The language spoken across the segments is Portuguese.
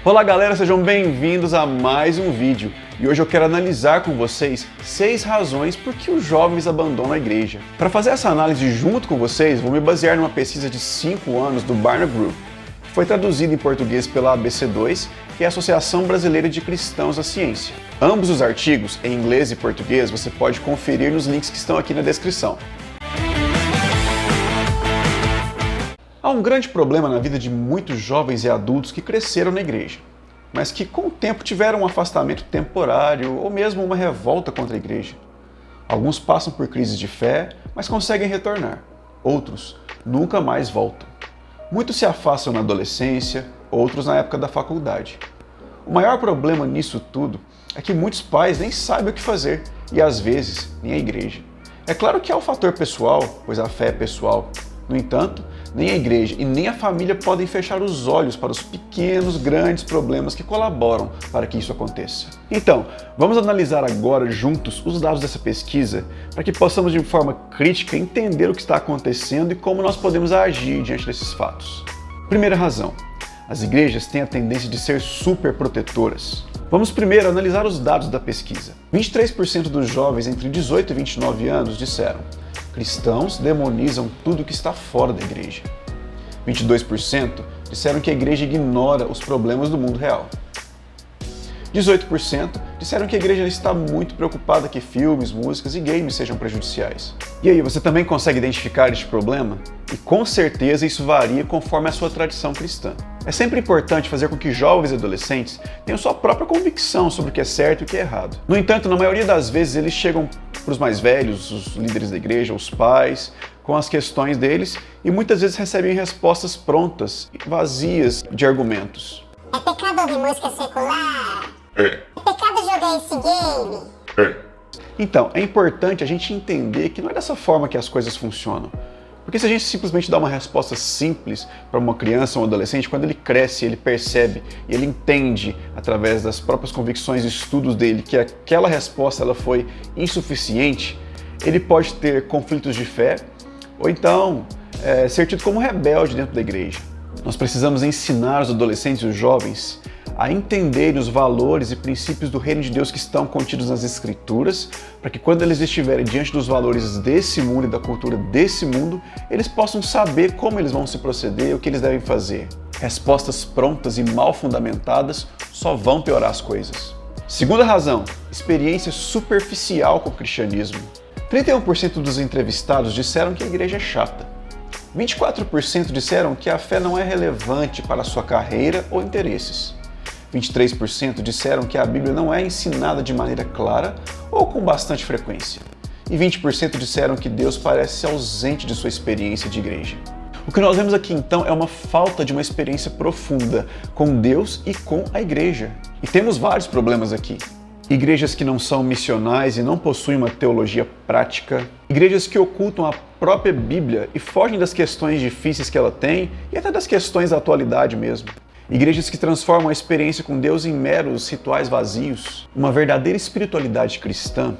Olá galera, sejam bem-vindos a mais um vídeo e hoje eu quero analisar com vocês 6 razões por que os jovens abandonam a igreja. Para fazer essa análise junto com vocês, vou me basear numa pesquisa de 5 anos do Barna Group, que foi traduzida em português pela ABC2, que é a Associação Brasileira de Cristãos da Ciência. Ambos os artigos, em inglês e português, você pode conferir nos links que estão aqui na descrição. Há um grande problema na vida de muitos jovens e adultos que cresceram na igreja, mas que com o tempo tiveram um afastamento temporário ou mesmo uma revolta contra a igreja. Alguns passam por crises de fé, mas conseguem retornar. Outros nunca mais voltam. Muitos se afastam na adolescência, outros na época da faculdade. O maior problema nisso tudo é que muitos pais nem sabem o que fazer e às vezes nem a igreja. É claro que há o fator pessoal, pois a fé é pessoal. No entanto, nem a igreja e nem a família podem fechar os olhos para os pequenos, grandes problemas que colaboram para que isso aconteça. Então, vamos analisar agora juntos os dados dessa pesquisa para que possamos de forma crítica entender o que está acontecendo e como nós podemos agir diante desses fatos. Primeira razão, as igrejas têm a tendência de ser super protetoras. Vamos primeiro analisar os dados da pesquisa. 23% dos jovens entre 18 e 29 anos disseram: cristãos demonizam tudo que está fora da igreja. 22% disseram que a igreja ignora os problemas do mundo real. 18% disseram que a igreja está muito preocupada que filmes, músicas e games sejam prejudiciais. E aí, você também consegue identificar este problema? E com certeza isso varia conforme a sua tradição cristã. É sempre importante fazer com que jovens e adolescentes tenham sua própria convicção sobre o que é certo e o que é errado. No entanto, na maioria das vezes eles chegam para os mais velhos, os líderes da igreja, os pais, com as questões deles e muitas vezes recebem respostas prontas e vazias de argumentos. É pecado ouvir música secular? É pecado jogar esse game? Então, é importante a gente entender que não é dessa forma que as coisas funcionam. Porque se a gente simplesmente dá uma resposta simples para uma criança ou um adolescente, quando ele cresce, ele percebe e ele entende, através das próprias convicções e estudos dele, que aquela resposta ela foi insuficiente, ele pode ter conflitos de fé ou então ser tido como rebelde dentro da igreja. Nós precisamos ensinar os adolescentes e os jovens a entenderem os valores e princípios do reino de Deus que estão contidos nas Escrituras, para que quando eles estiverem diante dos valores desse mundo e da cultura desse mundo, eles possam saber como eles vão se proceder, o que eles devem fazer. Respostas prontas e mal fundamentadas só vão piorar as coisas. Segunda razão, experiência superficial com o cristianismo. 31% dos entrevistados disseram que a igreja é chata. 24% disseram que a fé não é relevante para a sua carreira ou interesses. 23% disseram que a Bíblia não é ensinada de maneira clara ou com bastante frequência. E 20% disseram que Deus parece ausente de sua experiência de igreja. O que nós vemos aqui então é uma falta de uma experiência profunda com Deus e com a igreja. E temos vários problemas aqui. Igrejas que não são missionais e não possuem uma teologia prática. Igrejas que ocultam a própria Bíblia e fogem das questões difíceis que ela tem e até das questões da atualidade mesmo. Igrejas que transformam a experiência com Deus em meros rituais vazios. Uma verdadeira espiritualidade cristã,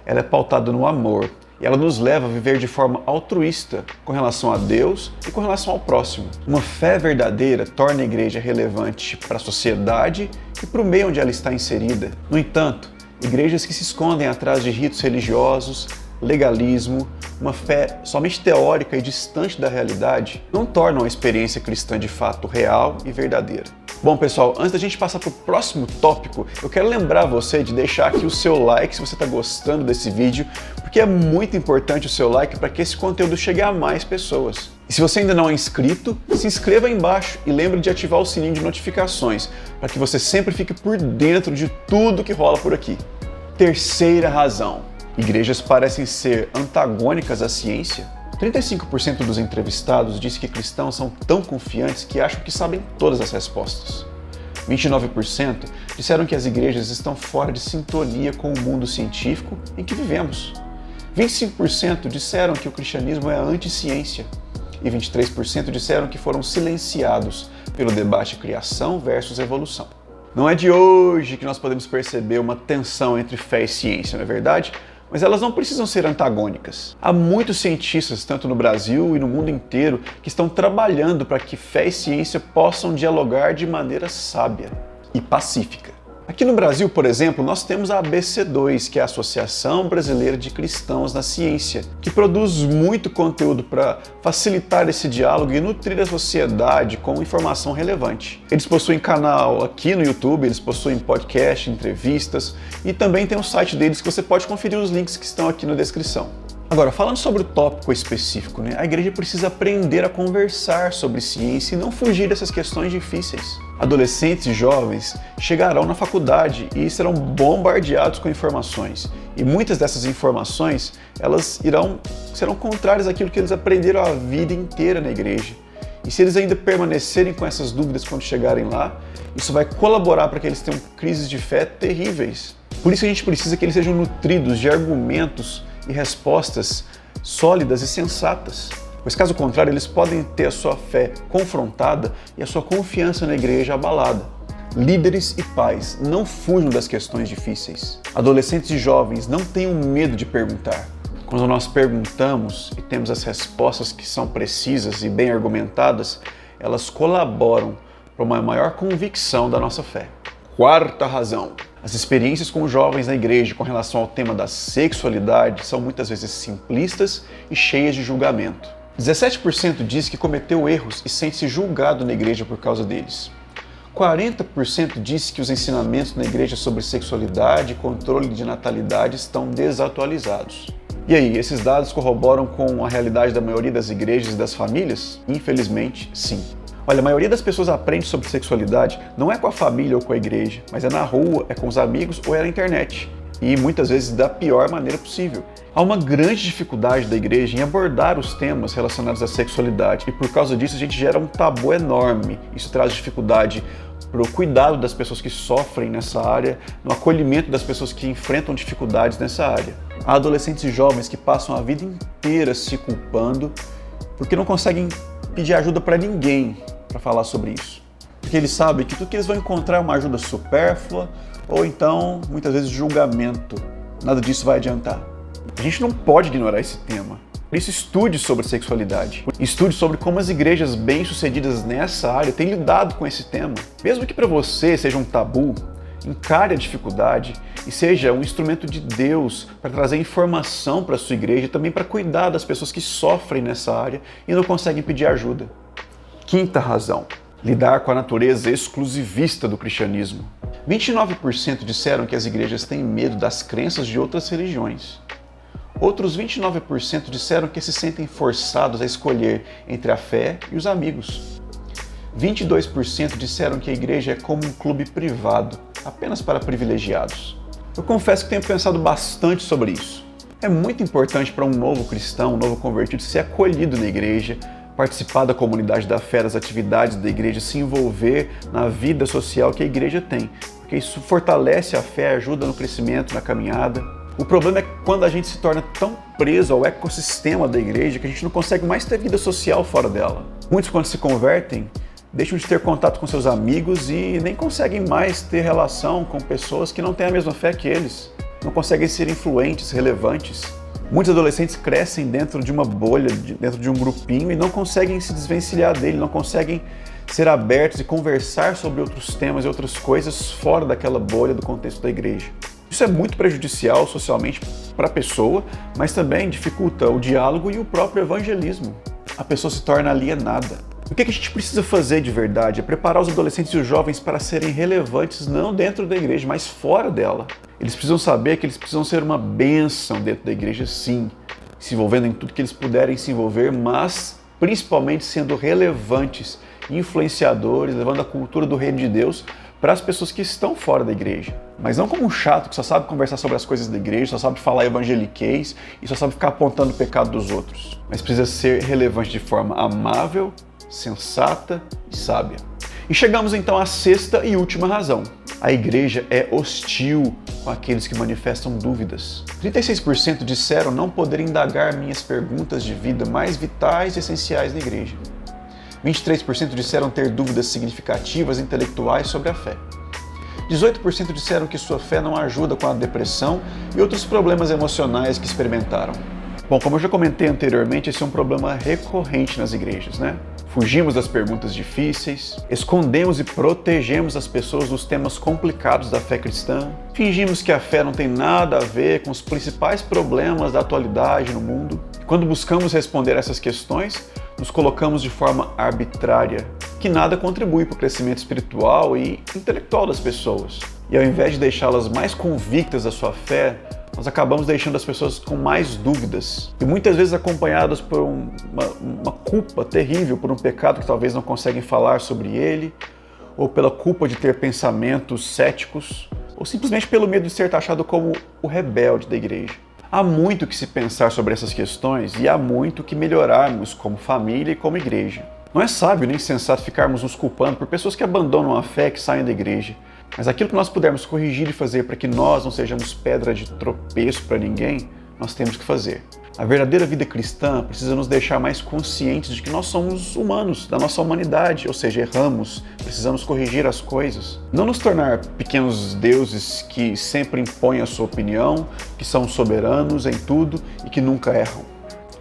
ela é pautada no amor e ela nos leva a viver de forma altruísta com relação a Deus e com relação ao próximo. Uma fé verdadeira torna a igreja relevante para a sociedade e para o meio onde ela está inserida. No entanto, igrejas que se escondem atrás de ritos religiosos, legalismo, uma fé somente teórica e distante da realidade, não tornam a experiência cristã de fato real e verdadeira. Bom pessoal, antes da gente passar para o próximo tópico, eu quero lembrar você de deixar aqui o seu like se você está gostando desse vídeo, porque é muito importante o seu like para que esse conteúdo chegue a mais pessoas. E se você ainda não é inscrito, se inscreva aí embaixo e lembre de ativar o sininho de notificações, para que você sempre fique por dentro de tudo que rola por aqui. Terceira razão. Igrejas parecem ser antagônicas à ciência. 35% dos entrevistados disse que cristãos são tão confiantes que acham que sabem todas as respostas. 29% disseram que as igrejas estão fora de sintonia com o mundo científico em que vivemos. 25% disseram que o cristianismo é anti-ciência. E 23% disseram que foram silenciados pelo debate criação versus evolução. Não é de hoje que nós podemos perceber uma tensão entre fé e ciência, não é verdade? Mas elas não precisam ser antagônicas. Há muitos cientistas, tanto no Brasil e no mundo inteiro, que estão trabalhando para que fé e ciência possam dialogar de maneira sábia. e pacífica. Aqui no Brasil, por exemplo, nós temos a ABC2, que é a Associação Brasileira de Cristãos na Ciência, que produz muito conteúdo para facilitar esse diálogo e nutrir a sociedade com informação relevante. Eles possuem canal aqui no YouTube, eles possuem podcast, entrevistas e também tem um site deles que você pode conferir os links que estão aqui na descrição. Agora, falando sobre o tópico específico, a igreja precisa aprender a conversar sobre ciência e não fugir dessas questões difíceis. Adolescentes e jovens chegarão na faculdade e serão bombardeados com informações. E muitas dessas informações, serão contrárias àquilo que eles aprenderam a vida inteira na igreja. E se eles ainda permanecerem com essas dúvidas quando chegarem lá, isso vai colaborar para que eles tenham crises de fé terríveis. Por isso a gente precisa que eles sejam nutridos de argumentos e respostas sólidas e sensatas, pois caso contrário eles podem ter a sua fé confrontada e a sua confiança na igreja abalada. Líderes e pais, não fujam das questões difíceis. Adolescentes e jovens, não tenham medo de perguntar. Quando nós perguntamos e temos as respostas que são precisas e bem argumentadas, elas colaboram para uma maior convicção da nossa fé. Quarta razão. As experiências com jovens na igreja com relação ao tema da sexualidade são muitas vezes simplistas e cheias de julgamento. 17% diz que cometeu erros e sente-se julgado na igreja por causa deles. 40% diz que os ensinamentos na igreja sobre sexualidade e controle de natalidade estão desatualizados. E aí, esses dados corroboram com a realidade da maioria das igrejas e das famílias? Infelizmente, sim. Olha, a maioria das pessoas aprende sobre sexualidade não é com a família ou com a igreja, mas é na rua, é com os amigos ou é na internet. E muitas vezes da pior maneira possível. Há uma grande dificuldade da igreja em abordar os temas relacionados à sexualidade e por causa disso a gente gera um tabu enorme. Isso traz dificuldade para o cuidado das pessoas que sofrem nessa área, no acolhimento das pessoas que enfrentam dificuldades nessa área. Há adolescentes e jovens que passam a vida inteira se culpando porque não conseguem pedir ajuda para ninguém para falar sobre isso. Porque eles sabem que tudo que eles vão encontrar é uma ajuda supérflua ou então, muitas vezes, julgamento. Nada disso vai adiantar. A gente não pode ignorar esse tema. Por isso, estude sobre sexualidade. Estude sobre como as igrejas bem-sucedidas nessa área têm lidado com esse tema. Mesmo que para você seja um tabu, encare a dificuldade e seja um instrumento de Deus para trazer informação para a sua igreja e também para cuidar das pessoas que sofrem nessa área e não conseguem pedir ajuda. Quinta razão. Lidar com a natureza exclusivista do cristianismo. 29% disseram que as igrejas têm medo das crenças de outras religiões. Outros 29% disseram que se sentem forçados a escolher entre a fé e os amigos. 22% disseram que a igreja é como um clube privado, apenas para privilegiados. Eu confesso que tenho pensado bastante sobre isso. É muito importante para um novo cristão, um novo convertido, ser acolhido na igreja, participar da comunidade da fé, das atividades da igreja, se envolver na vida social que a igreja tem, porque isso fortalece a fé, ajuda no crescimento, na caminhada. O problema é quando a gente se torna tão preso ao ecossistema da igreja que a gente não consegue mais ter vida social fora dela. Muitos, quando se convertem, deixam de ter contato com seus amigos e nem conseguem mais ter relação com pessoas que não têm a mesma fé que eles. Não conseguem ser influentes, relevantes. Muitos adolescentes crescem dentro de uma bolha, dentro de um grupinho e não conseguem se desvencilhar dele, não conseguem ser abertos e conversar sobre outros temas e outras coisas fora daquela bolha do contexto da igreja. Isso é muito prejudicial socialmente para a pessoa, mas também dificulta o diálogo e o próprio evangelismo. A pessoa se torna alienada. O que a gente precisa fazer de verdade é preparar os adolescentes e os jovens para serem relevantes não dentro da igreja, mas fora dela. Eles precisam saber que eles precisam ser uma bênção dentro da igreja, sim, se envolvendo em tudo que eles puderem se envolver, mas principalmente sendo relevantes, influenciadores, levando a cultura do reino de Deus para as pessoas que estão fora da igreja. Mas não como um chato que só sabe conversar sobre as coisas da igreja, só sabe falar evangeliquez e só sabe ficar apontando o pecado dos outros. Mas precisa ser relevante de forma amável, sensata e sábia. E chegamos então à sexta e última razão. A igreja é hostil com aqueles que manifestam dúvidas. 36% disseram não poder indagar minhas perguntas de vida mais vitais e essenciais na igreja. 23% disseram ter dúvidas significativas e intelectuais sobre a fé. 18% disseram que sua fé não ajuda com a depressão e outros problemas emocionais que experimentaram. Bom, como eu já comentei anteriormente, esse é um problema recorrente nas igrejas, né? fugimos das perguntas difíceis, escondemos e protegemos as pessoas dos temas complicados da fé cristã, fingimos que a fé não tem nada a ver com os principais problemas da atualidade no mundo. Quando buscamos responder essas questões, nos colocamos de forma arbitrária, que nada contribui para o crescimento espiritual e intelectual das pessoas. E ao invés de deixá-las mais convictas da sua fé, nós acabamos deixando as pessoas com mais dúvidas e muitas vezes acompanhadas por uma culpa terrível, por um pecado que talvez não conseguem falar sobre ele, ou pela culpa de ter pensamentos céticos, ou simplesmente pelo medo de ser taxado como o rebelde da igreja. Há muito que se pensar sobre essas questões e há muito que melhorarmos como família e como igreja. Não é sábio nem sensato ficarmos nos culpando por pessoas que abandonam a fé, que saem da igreja. Mas aquilo que nós pudermos corrigir e fazer para que nós não sejamos pedra de tropeço para ninguém, nós temos que fazer. A verdadeira vida cristã precisa nos deixar mais conscientes de que nós somos humanos, da nossa humanidade, ou seja, erramos, precisamos corrigir as coisas. Não nos tornar pequenos deuses que sempre impõem a sua opinião, que são soberanos em tudo e que nunca erram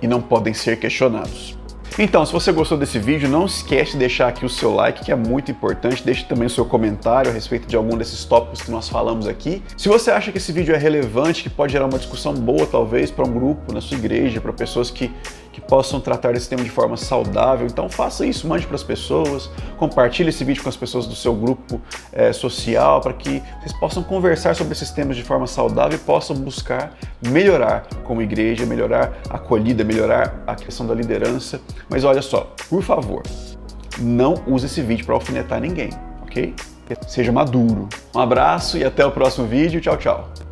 e não podem ser questionados. Então, se você gostou desse vídeo, não esquece de deixar aqui o seu like, que é muito importante. Deixe também o seu comentário a respeito de algum desses tópicos que nós falamos aqui. Se você acha que esse vídeo é relevante, que pode gerar uma discussão boa, talvez, para um grupo na sua igreja, para pessoas que possam tratar esse tema de forma saudável, então faça isso, mande para as pessoas, compartilhe esse vídeo com as pessoas do seu grupo social, para que vocês possam conversar sobre esses temas de forma saudável e possam buscar melhorar como igreja, melhorar a acolhida, melhorar a questão da liderança. Mas olha só, por favor, não use esse vídeo para alfinetar ninguém, ok? Seja maduro. Um abraço e até o próximo vídeo. Tchau, tchau.